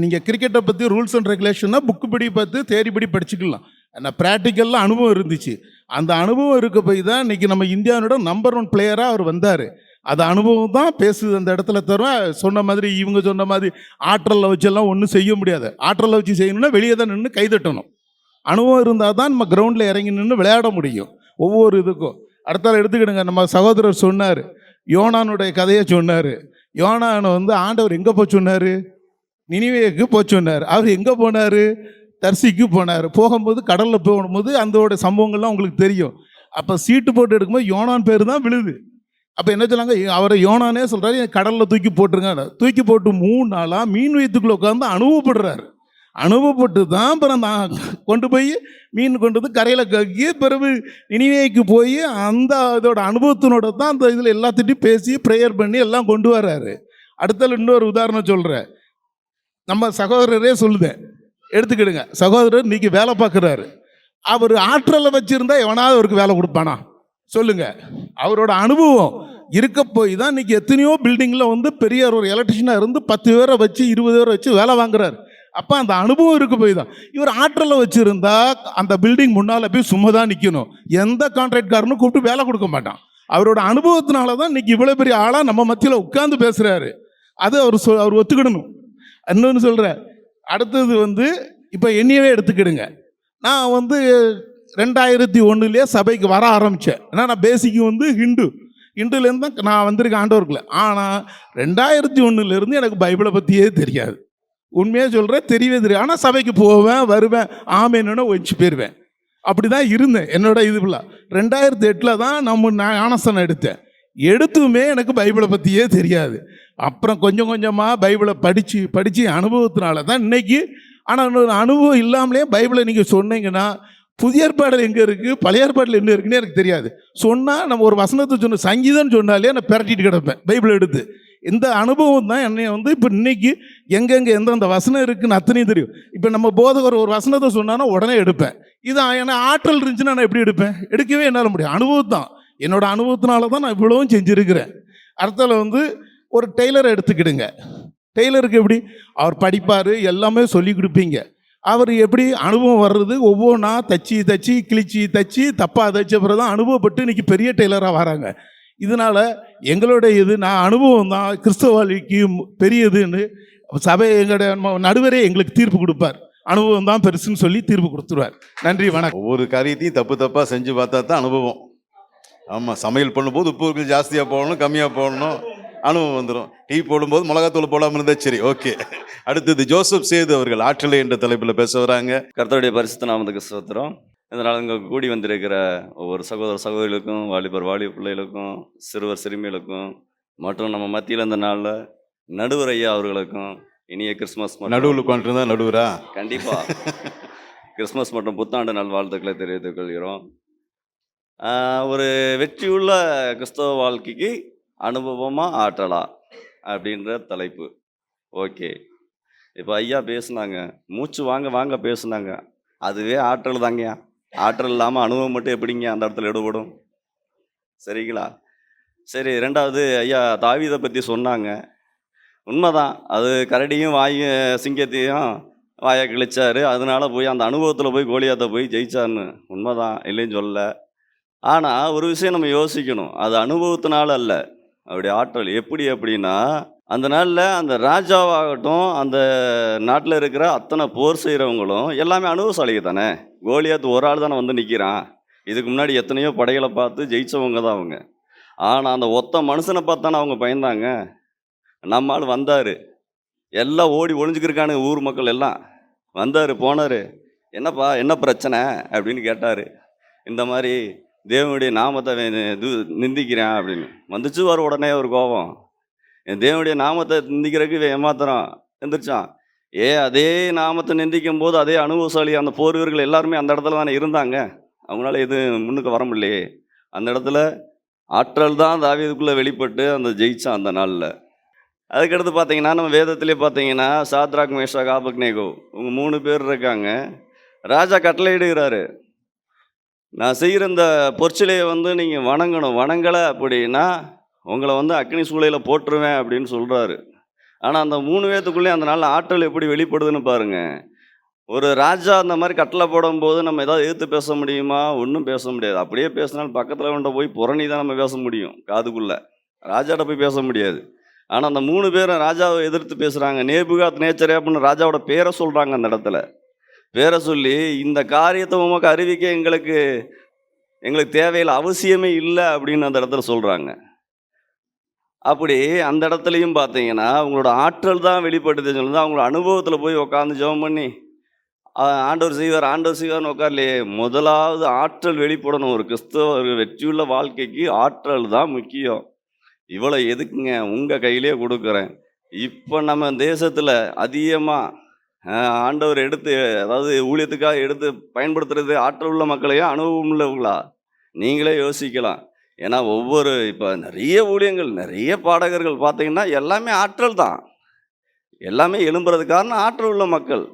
நீங்கள் கிரிக்கெட்டை பற்றி ரூல்ஸ் அண்ட் ரெகுலேஷன்னா புக்கு படி பார்த்து தேடிப்படி படிச்சுக்கலாம். ஆனால் ப்ராக்டிக்கலில் அனுபவம் இருந்துச்சு. அந்த அனுபவம் இருக்க போய் தான் இன்றைக்கி நம்ம இந்தியாவோட நம்பர் 1 பிளேயராக அவர் வந்தார். அது அனுபவம் தான் பேசுது அந்த இடத்துல. தவிர சொன்ன மாதிரி இவங்க சொன்ன மாதிரி ஆற்றலில் வச்செல்லாம் ஒன்றும் செய்ய முடியாது. ஆற்றலில் வச்சு செய்யணும்னா வெளியே தான் நின்று கைதட்டணும். அனுபவம் இருந்தால் தான் நம்ம கிரவுண்டில் இறங்கி நின்று விளையாட முடியும் ஒவ்வொரு இதுக்கும். அடுத்தால எடுத்துக்கிடுங்க, நம்ம சகோதரர் சொன்னார், யோனானுடைய கதையை சொன்னார். யோனானை வந்து ஆண்டவர் எங்கே போய் சொன்னார், நினிவேக்கு போய் சொன்னார். அவர் எங்கே போனார், தர்சிக்கு போனார். போகும்போது கடலில் போகும்போது அந்த சம்பவங்கள்லாம் உங்களுக்கு தெரியும். அப்போ சீட்டு போட்டு எடுக்கும்போது யோனான் பேர் தான் விழுது. அப்போ என்ன சொன்னாங்க, அவரை யோனானே சொல்கிறாரு, கடலில் தூக்கி போட்டுருங்க. தூக்கி போட்டு 3 நாளாக மீன் வயிற்றுக்குள்ளே உட்காந்து அனுபவப்படுறாரு. அனுபவப்பட்டு தான் அப்புறம் நான் கொண்டு போய் மீன் கொண்டு வந்து கரையில் கக்கி பிறகு நினிவேக்கு போய் அந்த இதோட அனுபவத்தினோட தான் அந்த இதில் எல்லாத்திட்டையும் பேசி ப்ரேயர் பண்ணி எல்லாம் கொண்டு வர்றாரு. அடுத்தால இன்னொரு உதாரணம் சொல்கிறேன், நம்ம சகோதரரே சொல்லுதேன், எடுத்துக்கிடுங்க. சகோதரர் இன்னைக்கு வேலை பார்க்குறாரு. அவர் ஆற்றலை வச்சுருந்தா எவனாவது அவருக்கு வேலை கொடுப்பானா சொல்லுங்க? அவரோட அனுபவம் இருக்க போய் தான் இன்னைக்கு எத்தனையோ பில்டிங்கில் வந்து பெரிய ஒரு எலக்ட்ரிஷியனாக இருந்து 10 பேரை வச்சு 20 பேரை வச்சு வேலை வாங்குறாரு. அப்போ அந்த அனுபவம் இருக்க போய் தான். இவர் ஆற்றலை வச்சுருந்தா அந்த பில்டிங் முன்னால் போய் சும்மா தான் நிற்கணும். எந்த கான்ட்ராக்ட்காரனும் கூப்பிட்டு வேலை கொடுக்க மாட்டான். அவரோட அனுபவத்தினால தான் இன்னைக்கு இவ்வளோ பெரிய ஆளாக நம்ம மத்தியில் உட்கார்ந்து பேசுகிறாரு. அது அவர் ஒத்துக்கிடணும். இன்னொன்று சொல்கிறேன், அடுத்தது வந்து இப்போ என்னையவே எடுத்துக்கிடுங்க. நான் வந்து 2001 சபைக்கு வர ஆரம்பித்தேன். ஏன்னா நான் பேசிக்கு வந்து ஹிந்துலேருந்து தான் நான் வந்திருக்கேன் ஆண்டவருக்குள்ள. ஆனால் 2001 எனக்கு பைபிளை பற்றியே தெரியாது. உண்மையாக சொல்கிறேன், தெரியவே தெரியாது. ஆனால் சபைக்கு போவேன், வருவேன், ஆமேன்னு வச்சு போயிடுவேன். அப்படி தான் இருந்தேன் என்னோட இதுல. 2008 தான் நான் ஞானஸ்தானம் எடுத்துமே எனக்கு பைபிளை பற்றியே தெரியாது. அப்புறம் கொஞ்சம் கொஞ்சமாக பைபிளை படித்து அனுபவத்தினால தான் இன்னைக்கு. ஆனால் அனுபவம் இல்லாமலே பைபிளை நீங்கள் சொன்னீங்கன்னா புதிய ஏற்பாடில் எங்கே இருக்குது, பழைய ஏற்பாடில் என்ன இருக்குன்னு எனக்கு தெரியாது. சொன்னால் நம்ம ஒரு வசனத்தை சொன்ன சங்கீதம் சொன்னாலே நான் பிரட்டிட்டு கிடப்பேன் பைபிளை எடுத்து. இந்த அனுபவம் தான் என்னை வந்து இப்போ இன்னைக்கு எங்கெங்கே எந்தெந்த வசனம் இருக்குன்னு அத்தனையும் தெரியும். இப்போ நம்ம போதகர் ஒரு வசனத்தை சொன்னான்னா உடனே எடுப்பேன். இது ஏன்னா ஆற்றல் இருந்துச்சுன்னா நான் எப்படி எடுப்பேன்? எடுக்கவே என்னால் முடியும். அனுபவம் தான், என்னோட அனுபவத்தினால தான் நான் இவ்வளவும் செஞ்சுருக்கிறேன். அடுத்தல வந்து ஒரு டெய்லரை எடுத்துக்கிடுங்க. டெய்லருக்கு எப்படி அவர் படிப்பார், எல்லாமே சொல்லி கொடுப்பீங்க. அவர் எப்படி அனுபவம் வர்றது, ஒவ்வொன்றா தச்சு கிழிச்சி தப்பாக தைச்ச பிறகு தான் அனுபவப்பட்டு இன்றைக்கி பெரிய டெய்லராக வராங்க. இதனால் எங்களுடைய நான் அனுபவம் தான் கிறிஸ்தவ வாழ்க்கைக்கு பெரியதுன்னு சபை எங்களுடைய நடுவரே எங்களுக்கு தீர்ப்பு கொடுப்பார். அனுபவம் தான் பெருசுன்னு சொல்லி தீர்ப்பு கொடுத்துருவார். நன்றி, வணக்கம். ஒவ்வொரு காரியத்தையும் தப்பாக செஞ்சு பார்த்தா தான் அனுபவம். ஆமாம், சமையல் பண்ணும்போது உப்பு ஜாஸ்தியாக போடணும், கம்மியாக போடணும், அனுபவம் வந்துடும். டீ போடும்போது மிளகாத்தூள் போடாமல் இருந்தால் சரி, ஓகே. அடுத்தது ஜோசப் சேது அவர்கள் ஆற்றலை என்ற தலைப்பில் பேச வராங்க. கர்த்தருடைய பரிசுத்த நாமத்துக்கு ஸ்தோத்திரம். இதனால் இங்கே கூடி வந்திருக்கிற ஒவ்வொரு சகோதர சகோதரிகளுக்கும், வாலிப பிள்ளைகளுக்கும், சிறுவர் சிறுமிகளுக்கும், மற்றும் நம்ம மத்தியில் இந்த நாளில் நடுவர் ஐயா அவர்களுக்கும் இனிய கிறிஸ்மஸ் நடுவில் உட்காந்துருந்தா நடுவரா கண்டிப்பாக கிறிஸ்மஸ் மற்றும் புத்தாண்டு நல்வாழ்த்துக்களை தெரிவித்துக் கொள்கிறோம். ஒரு வெற்றியுள்ள கிறிஸ்தவ வாழ்க்கைக்கு அனுபவமாக ஆற்றலா அப்படின்ற தலைப்பு. ஓகே, இப்போ ஐயா பேசுனாங்க, மூச்சு வாங்க பேசுனாங்க. அதுவே ஆற்றல் தாங்கயா. ஆற்றல் இல்லாமல் அனுபவம் மட்டும் எப்படிங்க அந்த இடத்துல ஈடுபடும்? சரிங்களா? சரி, ரெண்டாவது ஐயா தாவீதை பற்றி சொன்னாங்க. உண்மைதான், அது கரடியும் சிங்கத்தையும் வாயை கிழிச்சாரு. அதனால போய் அந்த அனுபவத்தில் போய் கோலியாத்தை போய் ஜெயிச்சாருன்னு உண்மைதான், இல்லைன்னு சொல்லலை. ஆனால் ஒரு விஷயம் நம்ம யோசிக்கணும், அது அனுபவத்தினால அல்ல, அவருடைய ஆற்றல். எப்படி அப்படின்னா, அந்த நாளில் அந்த ராஜாவாகட்டும், அந்த நாட்டில் இருக்கிற அத்தனை போர் செய்கிறவங்களும் எல்லாமே அனுபவசாலிக தானே. கோலியாத்து ஒரு ஆள் தானே வந்து நிற்கிறான். இதுக்கு முன்னாடி எத்தனையோ படைகளை பார்த்து ஜெயித்தவங்க தான் அவங்க. ஆனால் அந்த ஒத்த மனுஷனை பார்த்தானே அவங்க பயந்தாங்க. நம்ம ஆள் வந்தார், எல்லாம் ஓடி ஒளிஞ்சுக்கிருக்கானுங்க, ஊர் மக்கள் எல்லாம். வந்தார், போனார். என்னப்பா என்ன பிரச்சனை அப்படின்னு கேட்டார். இந்த மாதிரி தேவனுடைய நாமத்தை நிந்திக்கிறேன் அப்படின்னு வந்துச்சு. வர உடனே ஒரு கோபம், என் தேவனுடைய நாமத்தை நிந்திக்கிறதுக்கு ஏமாத்திரம் எந்திரிச்சான். அதே நாமத்தை நிந்திக்கும் போது அதே அனுபவசாலி அந்த போர் வீரர்கள் எல்லாருமே அந்த இடத்துல தானே இருந்தாங்க. அவங்களால எதுவும் முன்னுக்கு வர முடியலையே. அந்த இடத்துல ஆற்றல் தான் தாவீதுக்குள்ளே வெளிப்பட்டு அந்த ஜெயிச்சான் அந்த நாளில். அதுக்கடுத்து பார்த்தீங்கன்னா, நம்ம வேதத்திலே பார்த்தீங்கன்னா, சாத்ராக் மேஷாக் ஆபேத்நேகோ இவங்க 3 பேர் இருக்காங்க. ராஜா கட்டளையிடுகிறாரு, நான் செய்கிற இந்த பொற்சிலையை நீங்கள் வணங்கணும், வணங்கலை அப்படின்னா உங்களை அக்னி சூளையில் போட்டுருவேன் அப்படின்னு சொல்கிறாரு. ஆனால் அந்த 3 பேர்த்துக்குள்ளேயும் அந்த நாளில் ஆற்றல் எப்படி வெளிப்படுதுன்னு பாருங்கள். ஒரு ராஜா அந்த மாதிரி கட்டளை போடும்போது நம்ம ஏதாவது எதிர்த்து பேச முடியுமா? ஒன்றும் பேச முடியாது. அப்படியே பேசினாலும் பக்கத்தில் கொண்டு போய் புறணி தான் நம்ம பேச முடியும், காதுக்குள்ளே. ராஜாட்ட போய் பேச முடியாது. ஆனால் அந்த 3 பேரும் ராஜாவை எதிர்த்து பேசுகிறாங்க. நேபுகாத் நேச்சரே அப்படின்னு ராஜாவோட பேரை சொல்கிறாங்க. அந்த இடத்துல பேரை சொல்லி, இந்த காரியத்தை உமக்கு அறிவிக்க எங்களுக்கு தேவையில்லை, அவசியமே இல்லை அப்படின்னு அந்த இடத்துல சொல்கிறாங்க. அப்படி அந்த இடத்துலையும் பார்த்தீங்கன்னா அவங்களோட ஆற்றல் தான் வெளிப்படுத்துன்னு சொல்லுது. அவங்களோட அனுபவத்தில் போய் உட்காந்து ஜெபம் பண்ணி ஆண்டவர் செய்வார்னு உட்கார்லையே. முதலாவது ஆற்றல் வெளிப்படணும். ஒரு கிறிஸ்தவ வெற்றியுள்ள வாழ்க்கைக்கு ஆற்றல் தான் முக்கியம். இவ்வளோ எதுக்குங்க, உங்கள் கையிலே கொடுக்குறேன். இப்போ நம்ம தேசத்தில் அதிகமாக ஆண்டவர் எடுத்து, அதாவது ஊழியத்துக்காக எடுத்து பயன்படுத்துறது ஆற்றல் உள்ள மக்களையும் அனுபவம் உள்ளவங்களா நீங்களே யோசிக்கலாம். ஏன்னா இப்போ நிறைய ஊழியங்கள், நிறைய பாடகர்கள் பார்த்தீங்கன்னா எல்லாமே ஆற்றல் தான். எல்லாமே எழும்புறது காரணம் ஆற்றல் உள்ள மக்கள்.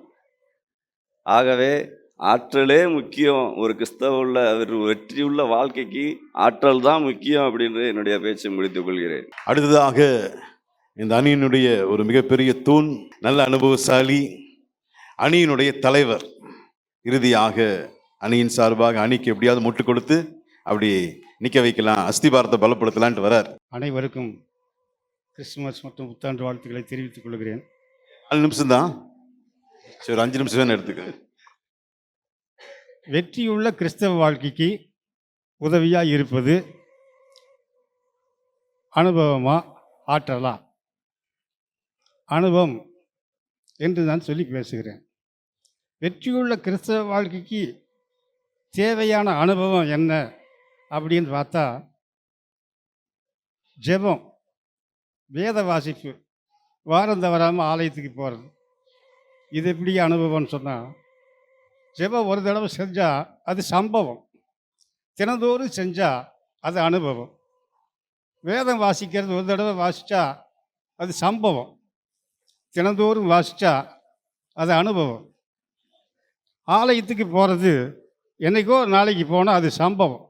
ஆகவே ஆற்றலே முக்கியம். ஒரு கிறிஸ்தவ உள்ள ஒரு வெற்றியுள்ள வாழ்க்கைக்கு ஆற்றல் தான் முக்கியம் அப்படின்னு என்னுடைய பேச்சை முடித்துக் கொள்கிறேன். அடுத்ததாக இந்த அணியினுடைய ஒரு மிகப்பெரிய தூண், நல்ல அனுபவசாலி, அணியினுடைய தலைவர், இறுதியாக அணியின் சார்பாக அணிக்கு எப்படியாவது முட்டு கொடுத்து அப்படி நிற்க வைக்கலாம், அஸ்திபாரத்தை பலப்படுத்தலான்ட்டு வரார். அனைவருக்கும் கிறிஸ்துமஸ் மற்றும் புத்தாண்டு வாழ்த்துக்களை தெரிவித்துக் கொள்கிறேன். 4 நிமிஷம் தான், சரி, ஒரு 5 நிமிஷம் எடுத்துக்க. வெற்றியுள்ள கிறிஸ்தவ வாழ்க்கைக்கு உதவியாக இருப்பது அனுபவமா ஆற்றலா? அனுபவம் என்று நான் சொல்லி பேசுகிறேன். வெற்றியுள்ள கிறிஸ்தவ வாழ்க்கைக்கு தேவையான அனுபவம் என்ன அப்படின்னு பார்த்தா, ஜெபம், வேத வாசிப்பு, வாரம் தவறாமல் ஆலயத்துக்கு போகிறது. இது எப்படி அனுபவம்னு சொன்னால், ஜெபம் ஒரு தடவை செஞ்சால் அது சம்பவம், தினந்தோறும் செஞ்சால் அது அனுபவம். வேதம் வாசிக்கிறது ஒரு தடவை வாசித்தா அது சம்பவம், தினந்தோறும் வாசித்தா அது அனுபவம். ஆலயத்துக்கு போகிறது என்றைக்கோ நாளைக்கு போனால் அது சம்பவம்,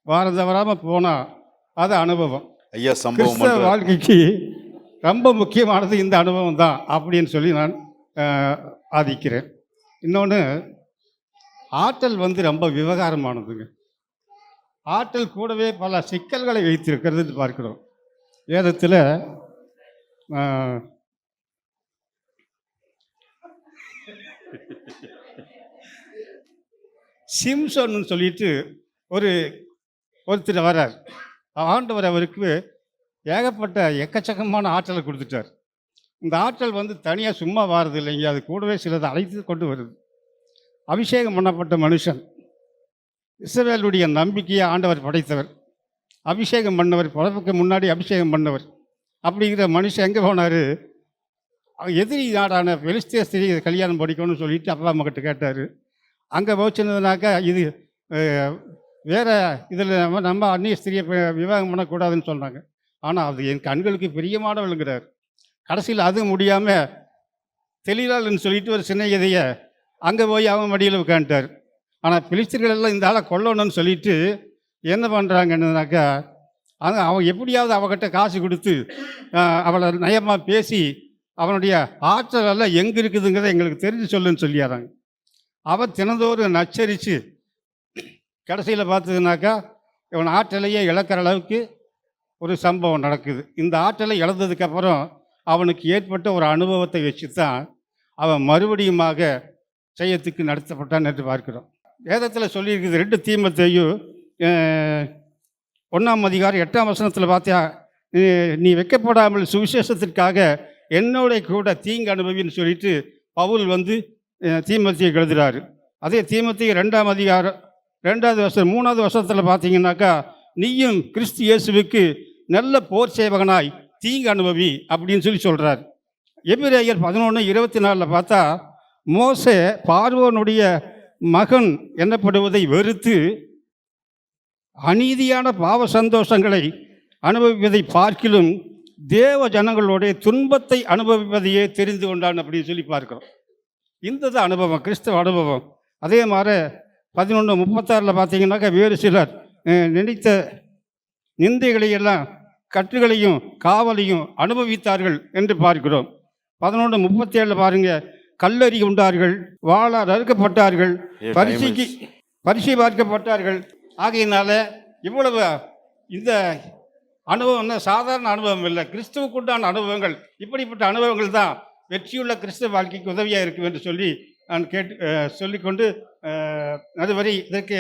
வாரம் தவறாமல் போனால் அது அனுபவம். ஐயா, சம்பவம் வாழ்க்கைக்கு ரொம்ப முக்கியமானது இந்த அனுபவம் தான் அப்படின்னு சொல்லி நான் ஆதிக்கிறேன். இன்னொன்று, ஆற்றல் ரொம்ப விவகாரமானதுங்க. ஆற்றல் கூடவே பல சிக்கல்களை வைத்திருக்கிறது பார்க்கிறோம். வேதத்தில் சிம்சோன்னு சொல்லிட்டு ஒருத்தர் வர்றார். ஆண்டவர் அவருக்கு ஏகப்பட்ட எக்கச்சக்கமான ஆற்றலை கொடுத்துட்டார். இந்த ஆற்றல் வந்து தனியாக சும்மா வாரது இல்லைங்க, அது கூடவே சிலதை அழைத்து கொண்டு வருது. அபிஷேகம் பண்ணப்பட்ட மனுஷன், இஸ்ரவேலுடைய நம்பிக்கையை ஆண்டவர் படைத்தவர், அபிஷேகம் பண்ணவர், பிறப்புக்கு முன்னாடி அபிஷேகம் பண்ணவர். அப்படிங்கிற மனுஷன் எங்கே போனார்? எதிரி நாடான பெலிஸ்திய ஸ்திரீ கல்யாணம் படிக்கணும்னு சொல்லிட்டு அப்பா அம்மா கிட்ட கேட்டார். அங்கே போச்சுன்னதுனாக்கா இது வேறு இதில் நம்ம அந்நிய ஸ்திரியை விவாகம் பண்ணக்கூடாதுன்னு சொன்னாங்க. ஆனால் அது என் கண்களுக்கு பிரியமானவளுங்கிறார். கடைசியில் அது முடியாமல் தெளிவாள்னு சொல்லிட்டு ஒரு சின்ன இதையை அங்கே போய் அவன் மடியில் உட்காந்துட்டார். ஆனால் பிலிஸ்தர்கள் எல்லாம் இந்த ஆளை கொல்லணும்னு சொல்லிட்டு என்ன பண்ணுறாங்கன்னாக்கா, அவன் எப்படியாவது அவகிட்ட காசு கொடுத்து அவளை நயமாக பேசி அவனுடைய ஆற்றல் எல்லாம் எங்கே இருக்குதுங்கிறத எங்களுக்கு தெரிஞ்சு சொல்லுன்னு சொல்லிடுறாங்க. அவன் தினந்தோறும் நச்சரித்து கடைசியில் பார்த்ததுனாக்கா இவன் ஆற்றலையே இழக்கிற அளவுக்கு ஒரு சம்பவம் நடக்குது. இந்த ஆற்றலை இழந்ததுக்கப்புறம் அவனுக்கு ஏற்பட்ட ஒரு அனுபவத்தை வச்சு தான் அவன் மறுபடியுமாக செய்யத்துக்கு நடத்தப்பட்டான் என்று பார்க்கிறோம். வேதத்தில் சொல்லியிருக்குது 2 தீமோத்தேயு 1:8 பார்த்தியா, நீ வைக்கப்படாமல் சுவிசேஷத்திற்காக என்னோட கூட தீங்கு அனுபவின்னு சொல்லிட்டு பவுல் வந்து தீமோத்தேயுக்கு எழுதுகிறாரு. அதே தீமோத்தேயு 2:2 வருஷத்தில் பார்த்தீங்கன்னாக்கா, நீயும் கிறிஸ்து இயேசுவுக்கு நல்ல போர் சேவகனாய் தீங்கு அனுபவி அப்படின்னு சொல்லி சொல்கிறார். எபிரேயர் 11:24 பார்த்தா, மோசே பார்வோனுடைய மகன் எனப்படுவதை வெறுத்து அநீதியான பாவ சந்தோஷங்களை அனுபவிப்பதை பார்க்கிலும் தேவ ஜனங்களுடைய துன்பத்தை அனுபவிப்பதையே தெரிந்து கொண்டான் அப்படின்னு சொல்லி பார்க்கிறோம். இந்த அனுபவம் கிறிஸ்தவ அனுபவம். அதே மாதிரி 11:36 பார்த்தீங்கன்னாக்கா, வேறு சிலர் நினைத்த நிந்தைகளையெல்லாம் கட்டுகளையும் காவலையும் அனுபவித்தார்கள் என்று பார்க்கிறோம். 11:37 பாருங்க, கல்லறி உண்டார்கள், வாளால் அறுக்கப்பட்டார்கள், பரிசை பார்க்கப்பட்டார்கள். ஆகையினால இவ்வளவு இந்த அனுபவம் சாதாரண அனுபவம் இல்லை, கிறிஸ்துவுக்குண்டான அனுபவங்கள். இப்படிப்பட்ட அனுபவங்கள் தான் வெற்றியுள்ள கிறிஸ்தவ வாழ்க்கைக்கு உதவியாக இருக்கும் என்று சொல்லி நான் சொல்லிக்கொண்டு அதுவரை இதற்கு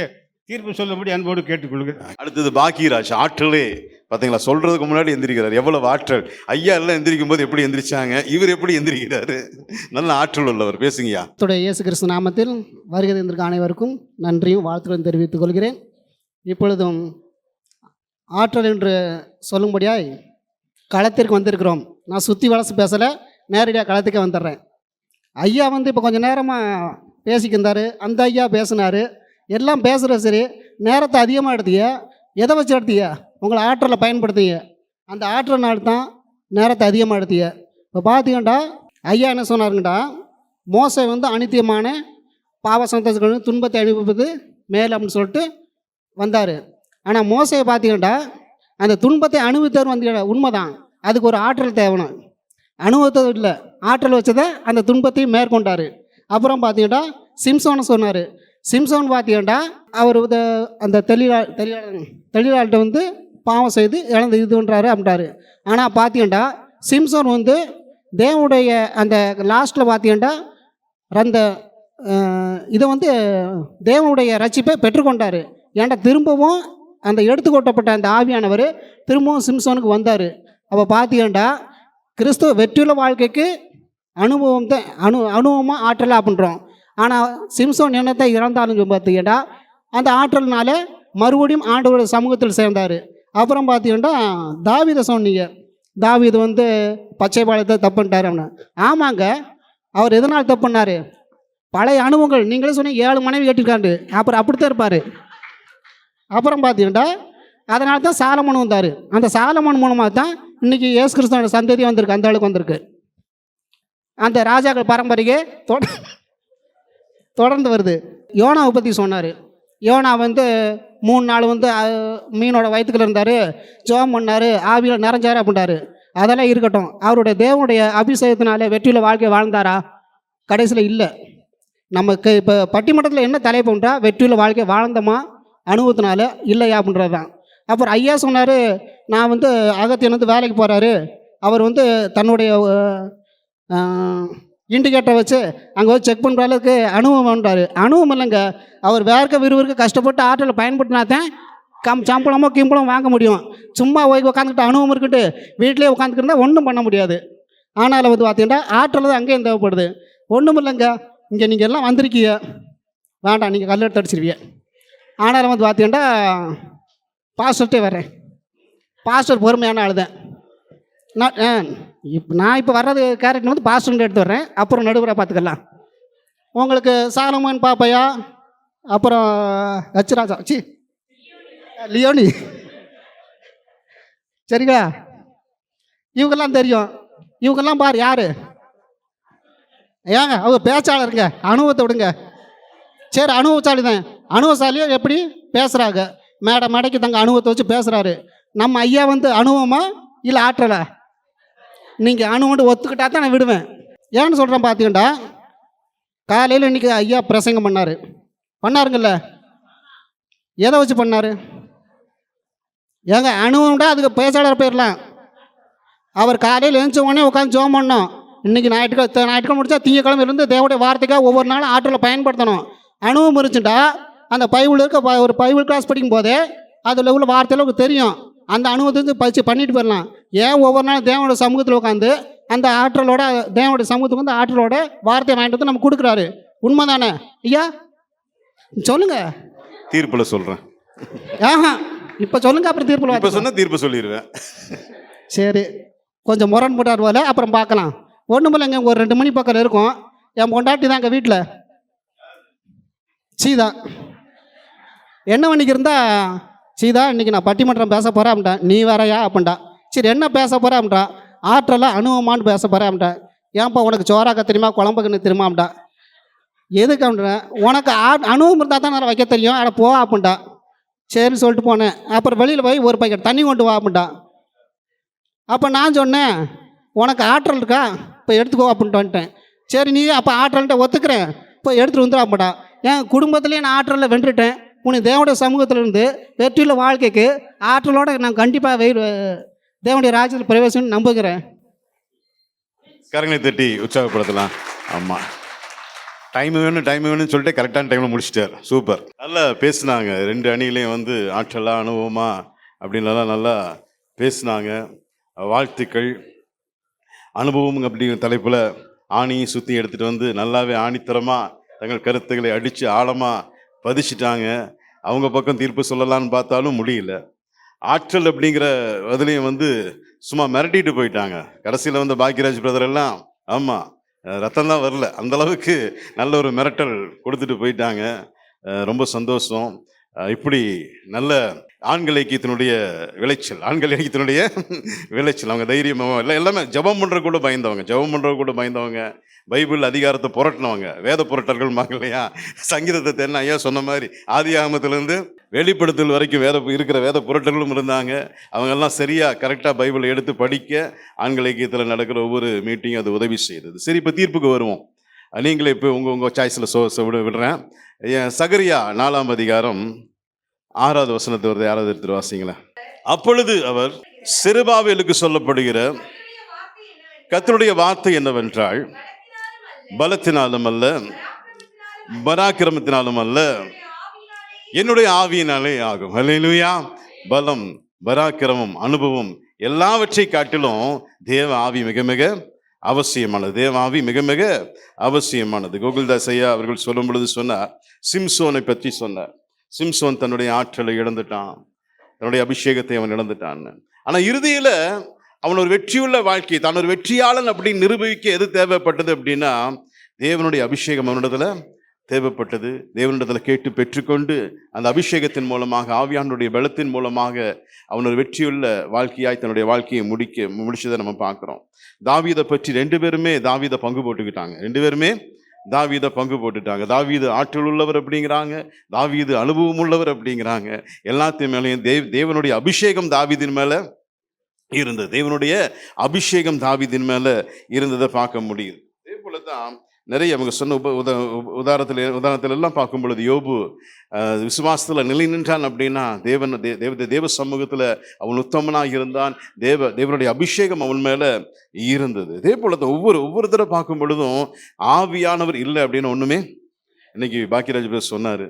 தீர்ப்பு சொல்லும்படி அன்போடு கேட்டுக்கொள்கிறேன். அடுத்தது பாக்கியராஜ். ஆற்றலே பார்த்தீங்களா, சொல்றதுக்கு முன்னாடி எந்திரிக்கிறார். எவ்வளவு ஆற்றல்! ஐயா எல்லாம் எந்திரிக்கும் போது எப்படி எந்திரிச்சாங்க, இவர் எப்படி எந்திரிக்கிறாரு? நல்ல ஆற்றல் உள்ளவர். பேசுங்கய்யா. இயேசு கிறிஸ்து நாமத்தில் வருகை தந்திருக்க அனைவருக்கும் நன்றியும் வாழ்த்துக்களும் தெரிவித்துக் கொள்கிறேன். இப்பொழுதும் ஆற்றல் என்று சொல்லும்படியாய் களத்திற்கு வந்திருக்கிறோம். நான் சுற்றி வளர்ச்சி பேசலை, நேரடியாக களத்துக்கே வந்துடுறேன். ஐயா வந்து இப்போ கொஞ்சம் நேரமாக பேசிக்கிருந்தார், அந்த ஐயா பேசினார், எல்லாம் பேசுகிற சரி, நேரத்தை அதிகமாக எடுத்தீங்க. எதை வச்சு எடுத்தீங்க? உங்களை ஆற்றலை பயன்படுத்திங்க. அந்த ஆற்றல்னால தான் நேரத்தை அதிகமாக எடுத்தீங்க. இப்போ பார்த்தீங்கண்டா ஐயா என்ன சொன்னாருங்கடா, மோசை வந்து அனித்தியமான பாவ சந்தோஷங்கள் துன்பத்தை அனுபவிப்பது மேல் அப்படின்னு சொல்லிட்டு வந்தார். ஆனால் மோசையை பார்த்தீங்கண்டா அந்த துன்பத்தை அனுபவித்தவர் வந்து உண்மைதான், அதுக்கு ஒரு ஆற்றல் தேவணும். அனுபவத்தது இல்லை, ஆற்றல் வச்சதை அந்த துன்பத்தையும் மேற்கொண்டார். அப்புறம் பார்த்தீங்கன்னா சிம்சோனை சொன்னார். சிம்சோன் பார்த்தீங்கன்னா அவர் அந்த தெளிவாள்கிட்ட வந்து பாவம் செய்து இழந்து இதுன்றாரு அப்படின்றாரு. ஆனால் பார்த்தீங்கன்னா சிம்சோன் வந்து தேவனுடைய அந்த லாஸ்ட்டில் பார்த்தீங்கன்னா அந்த இதை வந்து தேவனுடைய ரட்சிப்பை பெற்றுக்கொண்டார். ஏன்டா திரும்பவும் அந்த எடுத்துக்கொட்டப்பட்ட அந்த ஆவியானவர் திரும்பவும் சிம்சோனுக்கு வந்தார். அப்போ பார்த்தீங்கன்னா கிறிஸ்துவ வெற்றியுள்ள வாழ்க்கைக்கு அனுபவம் தான் அனுபவமாக ஆற்றலாக அப்படின்றோம். ஆனால் சிம்சோன் என்னத்தை இறந்தாலும் பார்த்தீங்கன்னா அந்த ஆற்றல்னால மறுபடியும் ஆண்டவருடைய சமூகத்தில் சேர்ந்தார். அப்புறம் பார்த்தீங்கன்னா தாவீதை சொன்னீங்க, தாவீது வந்து பச்சை பாலத்தை தப்புன்ட்டார் அப்படின்னு. ஆமாங்க, அவர் எதனால் தப்பு பண்ணார்? பழைய அனுபவங்கள். நீங்களே சொன்னீங்க 7 மனைவி கட்டிருக்காண்டு, அப்புறம் அப்படித்தான் இருப்பார். அப்புறம் பார்த்தீங்கன்னா அதனால தான் சாலமோன் வந்தார். அந்த சாலமோன் மூலமாக தான் இன்றைக்கி இயேசு கிறிஸ்துவோட சந்ததி வந்திருக்கு, அந்த அளவுக்கு வந்திருக்கு. அந்த ராஜாக்கள் பரம்பரைக்கு தொடர்ந்து வருது. யோனாவை பற்றி சொன்னார். யோனா வந்து 3 நாள் வந்து மீனோட வயிற்றுக்குள்ள இருந்தார், ஜோம் பண்ணார், ஆவியில் நிறைஞ்சார் அப்படின்றாரு. அதெல்லாம் இருக்கட்டும், அவருடைய தேவனுடைய அபிஷேகத்தினால வெற்றியில் வாழ்க்கை வாழ்ந்தாரா? கடைசியில் இல்லை. நமக்கு இப்போ பட்டிமன்றத்தில் என்ன தலைப்புன்றா, வெற்றியில் வாழ்க்கை வாழ்ந்தோமா அனுபவத்தினால இல்லையா அப்படின்றது தான். அப்புறம் ஐயா சொன்னார், நான் வந்து அகத்தியன் வந்து வேலைக்கு போகிறாரு, அவர் வந்து தன்னுடைய இண்டிகேட்டரை வச்சு அங்கே வச்சு செக் பண்ணுற அளவுக்கு அனுபவம் பண்ணுறாரு. அனுபவம் இல்லைங்க, அவர் வேர்க்க விறுவிறுக்க கஷ்டப்பட்டு ஆற்றலை பயன்படுத்தினா தான் சம்பளமோ கிம்பளம் வாங்க முடியும். சும்மா போய் உட்காந்துக்கிட்டு அனுபவம் இருக்குட்டு வீட்டிலே உட்காந்துக்கிட்டு ஒன்றும் பண்ண முடியாது. ஆனால் வந்து பார்த்தீங்கன்னா ஆற்றல் தான் அங்கேயும் தேவைப்படுது. ஒன்றும் இல்லைங்க, இங்கே நீங்கள் எல்லாம் வந்திருக்கீங்க, வேண்டாம் நீங்கள் கல் எடுத்து அடிச்சிருவீங்க. ஆனாலும் வந்து பார்த்தீங்கன்னா பாஸ்டர்கிட்டே வரேன். பாஸ்டர் பொறுமையான ஆள் தான். நான் இப்போ வர்றது கேரக்டர் வந்து பாஸ்டர்கிட்ட எடுத்து வர்றேன், அப்புறம் நடுவராக பார்த்துக்கலாம். உங்களுக்கு சாலமோன் பாப்பையா, அப்புறம் ஹச்ராஜா, லியோனி, சரிங்களா? இவங்கெல்லாம் தெரியும். இவங்கெல்லாம் பாரு யார் ஏங்க, அவங்க பேச்சாளருங்க, அனுபவத்தை விடுங்க. சரி, அனுபவசாலி தான். அனுபவசாலியை எப்படி பேசுகிறாங்க, மேடைக்கு தங்க அனுபவத்தை வச்சு பேசுகிறாரு. நம்ம ஐயா வந்து அனுபவமா இல்லை ஆற்றலை? நீங்கள் அனுபவம் ஒத்துக்கிட்டா தான் நான் விடுவேன். ஏன்னு சொல்கிறேன் பார்த்தீங்கன்னா, காலையில் இன்றைக்கி ஐயா பிரசங்கம் பண்ணாருங்கல்ல, எதை வச்சு பண்ணார்? ஏங்க அனுபவம்டா அதுக்கு பேச்சாளர் போயிடலாம். அவர் காலையில் எழுந்த உடனே உட்காந்து ஜோம் பண்ணோம். இன்றைக்கி ஞாயிற்றுக்கிழமை முடிச்சா திங்கக்கிழமையிலேருந்து தேவனுடைய வார்த்தைக்காக ஒவ்வொரு நாளும் ஆற்றலை பயன்படுத்தணும். அனுபவம் இருந்துச்சுட்டா அந்த பைபிள் இருக்க ஒரு பைபிள் கிளாஸ் படிக்கும் போதே அதில் உள்ள வார்த்தையில் தெரியும். அந்த அனுபவத்தை பயிற்சி பண்ணிட்டு போயிடலாம். ஏன் ஒவ்வொரு நாளும் தேவனுடைய சமூகத்தில் உட்காந்து அந்த ஆற்றலோட தேவனுடைய சமூகத்துக்கு வந்து ஆற்றலோட வார்த்தையை வாங்கிட்டு வந்து நம்ம கொடுக்குறாரு. உண்மை தானே ஐயா? சொல்லுங்க. தீர்ப்பில் சொல்கிறேன். ஆஹா, இப்போ சொல்லுங்க, அப்புறம் தீர்ப்பில் இப்போ சொன்னால் தீர்ப்பு சொல்லிடுவேன். சரி, கொஞ்சம் முரண்பட்டார் போல, அப்புறம் பார்க்கலாம். ஒன்றும் இல்லைங்க, ஒரு 2 மணி பக்கம் இருக்கும். என் பொண்டாட்டி தான் எங்கள் வீட்டில் சீதா. என்ன பண்ணிக்கு இருந்தா, சீதா இன்றைக்கி நான் பட்டிமன்றம் பேச போகிறேன் அப்படின்ட்டேன். நீ வேறையா அப்படின்ட்டா. சரி, என்ன பேச போகிறேன் அப்படின்ட்டா. ஆற்றலாம் அனுபவமானு பேச போகிறேன் அப்படின்ட்டேன். ஏன்ப்பா உனக்கு சோறாக்க தெரியுமா, குழம்புக்குன்னு தெரியுமா அப்படின்ட்டா. எதுக்கு அப்படின்றேன், உனக்கு அனுபவம் இருந்தால் தான் நான் வைக்க தெரியும், அட போ அப்படின்ட்டா. சரின்னு சொல்லிட்டு போனேன். அப்புறம் வெளியில் போய் ஒரு பக்கெட் தண்ணி கொண்டு வா அப்படின்ட்டா. அப்போ நான் சொன்னேன், உனக்கு ஆற்றல் இருக்கா, இப்போ எடுத்துக்கோ அப்படின்ட்டு வந்துட்டேன். சரி, நீ அப்போ ஆற்றல்கிட்ட ஒத்துக்கிறேன், இப்போ எடுத்துகிட்டு வந்துடாப்பட்டா. என் குடும்பத்துலேயே நான் ஆற்றலில் வென்றுட்டேன். உனக்கு தேவனுடைய சமூகத்திலிருந்து வெற்றியுள்ள வாழ்க்கைக்கு ஆற்றலோடு நான் கண்டிப்பாக தேவனுடைய ராஜ்யத்தில் பிரவேசம்னு நம்புகிறேன். கரங்களை தட்டி உற்சாகப்படுத்தலாம். ஆமாம், டைம் வேணும்னு சொல்லிட்டு கரெக்டான டைமில் முடிச்சிட்டார். சூப்பர், நல்லா பேசுனாங்க. 2 அணிலையும் வந்து ஆற்றலா அனுபவமா அப்படின்லாம் நல்லா பேசுனாங்க. வாழ்த்துக்கள். அனுபவம் அப்படிங்கிற தலைப்பில் ஆணியும் சுற்றி எடுத்துகிட்டு வந்து நல்லாவே ஆணித்தரமாக தங்கள் கருத்துக்களை அடித்து ஆழமாக பதிச்சிட்டாங்க. அவங்க பக்கம் தீர்ப்பு சொல்லலான்னு பார்த்தாலும் முடியல. ஆற்றல் அப்படிங்கிற அதுலேயும் வந்து சும்மா மிரட்டிட்டு போயிட்டாங்க. கடைசியில் வந்து பாக்கியராஜ் பிரதர் எல்லாம் ஆமாம் ரத்தம் தான் வரல, அந்தளவுக்கு நல்ல ஒரு மிரட்டல் கொடுத்துட்டு போயிட்டாங்க. ரொம்ப சந்தோஷம். இப்படி நல்ல ஆண்கள் ஐக்கியத்தினுடைய விளைச்சல், அவங்க தைரியமாக இல்லை, எல்லாமே ஜெபம் பண்ணுற கூட பயந்தவங்க, பைபிள் அதிகாரத்தை புரட்டினவங்க, வேத புரட்டர்கள் இல்லையா, சங்கீதத்தை தென்ன ஐயா சொன்ன மாதிரி ஆதியாகமத்திலேருந்து வெளிப்படுத்தல் வரைக்கும் இருக்கிற வேத புரட்டர்களும் இருந்தாங்க. அவங்கெல்லாம் சரியாக கரெக்டாக பைபிளை எடுத்து படிக்க ஆண்கள் ஐக்கியத்தில் நடக்கிற ஒவ்வொரு மீட்டிங்கும் அது உதவி செய்யுது. சரி, இப்போ தீர்ப்புக்கு வருவோம். நீங்களே இப்போ உங்கள் சாய்ஸில் விடுறேன். சகரியா 4ஆம் அதிகாரம் 6வது வசனத்தை வருது, யாராவது எடுத்துட்டு வாசிங்களேன். அப்பொழுது அவர் செருபாபேலுக்கு சொல்லப்படுகிற கர்த்தருடைய வார்த்தை என்னவென்றால், பலத்தினாலும் அல்ல, பராக்கிரமத்தினாலும் அல்ல, என்னுடைய ஆவியினாலே ஆகும். அல்லேலூயா. பலம், பராக்கிரமம், அனுபவம் எல்லாவற்றை காட்டிலும் தேவ ஆவி மிக மிக அவசியமானது. கோகுல்தாஸ் ஐயா அவர்கள் சொல்லும் பொழுது சொன்னார், சிம்சோனை பற்றி சொன்னார். சிம்சோன் தன்னுடைய ஆற்றலை இழந்துட்டான், தன்னுடைய அபிஷேகத்தை அவன் இழந்துட்டான்னு. ஆனால் இறுதியில் அவன் ஒரு வெற்றியுள்ள வாழ்க்கை, தான் ஒரு வெற்றியாளன் அப்படின்னு நிரூபிக்க எது தேவைப்பட்டது அப்படின்னா, தேவனுடைய அபிஷேகம் அவனிடத்தில் தேவைப்பட்டது. தேவனிடத்தில் கேட்டு பெற்றுக்கொண்டு அந்த அபிஷேகத்தின் மூலமாக, ஆவியானுடைய பலத்தின் மூலமாக அவன் ஒரு வெற்றியுள்ள வாழ்க்கையாய் தன்னுடைய வாழ்க்கையை முடிச்சதை நம்ம பார்க்குறோம். தாவீதை பற்றி 2 பேருமே தாவீதை பங்கு போட்டுக்கிட்டாங்க. தாவீது ஆற்றல் உள்ளவர் அப்படிங்கிறாங்க, தாவீது அனுபவம் உள்ளவர் அப்படிங்கிறாங்க. எல்லாத்தையும் மேலேயும் தேவனுடைய அபிஷேகம் தாவீதின் மேலே இருந்தது. தேவனுடைய அபிஷேகம் தாவீதின் மேலே இருந்ததை பார்க்க முடியுது. அதே போல தான் நிறைய அவங்க சொன்ன உதாரணத்துல எல்லாம் பார்க்கும் பொழுது யோபு விசுவாசத்துல நிலை நின்றான் அப்படின்னா தேவ சமூகத்துல அவன் உத்தமனாக இருந்தான். தேவனுடைய அபிஷேகம் அவன் மேல இருந்தது. இதே போல ஒவ்வொரு தடவை பார்க்கும் பொழுதும் ஆவியானவர் இல்லை அப்படின்னு ஒண்ணுமே. இன்னைக்கு பாக்கியராஜ் பிரதர் சொன்னாரு,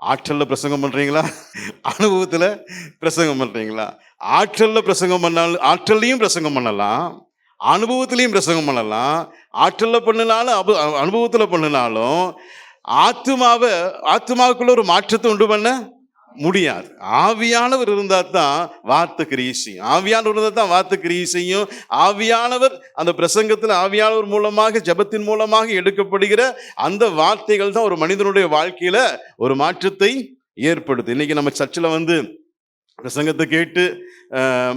ஆற்றல்ல பிரசங்கம் பண்றீங்களா, அனுபவத்துல பிரசங்கம் பண்றீங்களா? ஆற்றல்ல பிரசங்கம் பண்ணாலும் ஆற்றல்லையும் பிரசங்கம் பண்ணலாம், அனுபவத்திலையும் பிரசங்கம் பண்ணலாம். ஆற்றல்ல பண்ணினாலும் அனுபவத்துல பண்ணினாலும் ஆத்மாவுக்குள்ள ஒரு மாற்றத்தை உண்டு பண்ண முடியாது. ஆவியானவர் இருந்தா தான் வார்த்தை கிரியை செய்யும். ஆவியானவர் இருந்தா தான் வார்த்தை கிரியை செய்யும். ஆவியானவர் அந்த பிரசங்கத்தில் ஆவியானவர் மூலமாக ஜெபத்தின் மூலமாக எடுக்கப்படுகிற அந்த வார்த்தைகள் தான் ஒரு மனிதனுடைய வாழ்க்கையில ஒரு மாற்றத்தை ஏற்படுது. இன்னைக்கு நம்ம சர்ச்சில் பிரசங்கத்தை கேட்டு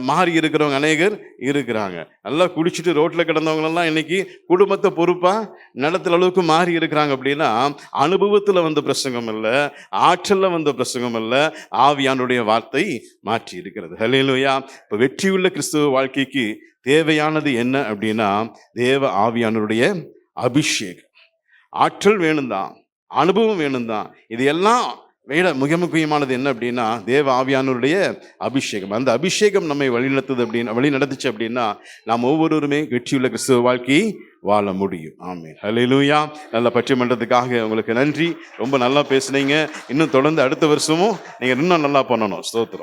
மாறி இருக்கிறவங்க அநேகர் இருக்கிறாங்க. நல்லா குடிச்சிட்டு ரோட்டில் கிடந்தவங்களெல்லாம் இன்னைக்கு குடும்பத்தை பொறுப்பாக நடத்துகிற அளவுக்கு மாறி இருக்கிறாங்க. அப்படின்னா அனுபவத்தில் வந்த பிரசங்கம் இல்லை, ஆற்றலில் வந்த பிரசங்கம் இல்லை, ஆவியானுடைய வார்த்தை மாற்றி இருக்கிறது. ஹல்லேலூயா. இப்போ வெற்றியுள்ள கிறிஸ்துவ வாழ்க்கைக்கு தேவையானது என்ன அப்படின்னா தேவ ஆவியானுடைய அபிஷேகம். ஆற்றல் வேணும்தான், அனுபவம் வேணும்தான். இது எல்லாம் மிக முக்கியமானது என்ன அப்படின்னா தேவ ஆவியானவருடைய அபிஷேகம். அந்த அபிஷேகம் நம்மை வழி நடத்துச்சு அப்படின்னா நாம் ஒவ்வொருவருமே வெற்றியுள்ள கிறிஸ்துவ வாழ்க்கையை வாழ முடியும். ஆமென். ஹல்லேலூயா. நல்ல பற்றிமன்றத்துக்காக உங்களுக்கு நன்றி. ரொம்ப நல்லா பேசுனீங்க. இன்னும் தொடர்ந்து அடுத்த வருஷமும் நீங்கள் இன்னும் நல்லா பண்ணணும். ஸ்தோத்திரம்.